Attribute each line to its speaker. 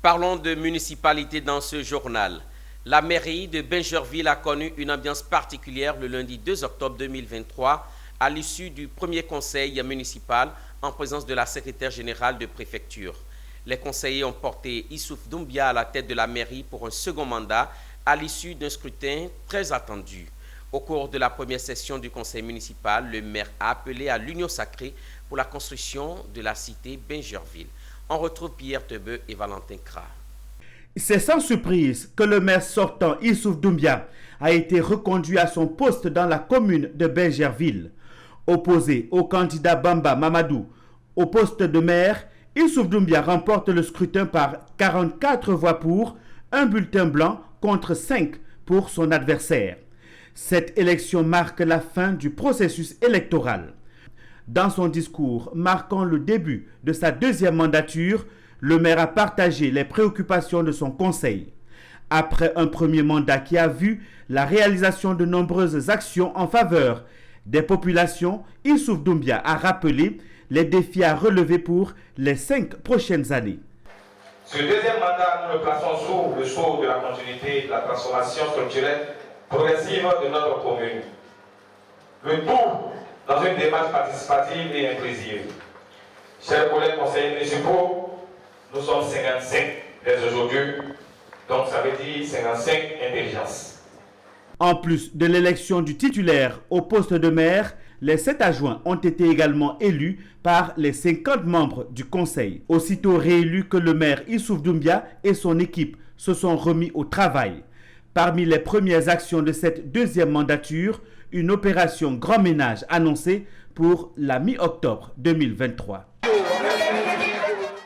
Speaker 1: Parlons de municipalité dans ce journal. La mairie de Bingerville a connu une ambiance particulière le lundi 2 octobre 2023 à l'issue du premier conseil municipal en présence de la secrétaire générale de préfecture. Les conseillers ont porté Issouf Doumbia à la tête de la mairie pour un second mandat à l'issue d'un scrutin très attendu. Au cours de la première session du conseil municipal, le maire a appelé à l'union sacrée pour la construction de la cité Bingerville. On retrouve Pierre Tebeu et Valentin Kra.
Speaker 2: C'est sans surprise que le maire sortant Issouf Doumbia a été reconduit à son poste dans la commune de Bingerville. Opposé au candidat Bamba Mamadou au poste de maire, Issouf Doumbia remporte le scrutin par 44 voix pour, un bulletin blanc contre 5 pour son adversaire. Cette élection marque la fin du processus électoral. Dans son discours marquant le début de sa deuxième mandature, le maire a partagé les préoccupations de son conseil. Après un premier mandat qui a vu la réalisation de nombreuses actions en faveur des populations, Issouf Doumbia a rappelé les défis à relever pour les 5 prochaines années.
Speaker 3: Ce deuxième mandat, nous le plaçons sous le sceau de la continuité et de la transformation structurelle progressive de notre commune. Le tout dans une démarche participative et inclusive. Chers collègues conseillers municipaux, nous sommes 55 dès aujourd'hui, donc ça veut dire 55 intelligences.
Speaker 2: En plus de l'élection du titulaire au poste de maire, les 7 adjoints ont été également élus par les 50 membres du conseil. Aussitôt réélus que le maire Issouf Doumbia et son équipe se sont remis au travail. Parmi les premières actions de cette deuxième mandature, une opération grand ménage annoncée pour la mi-octobre 2023.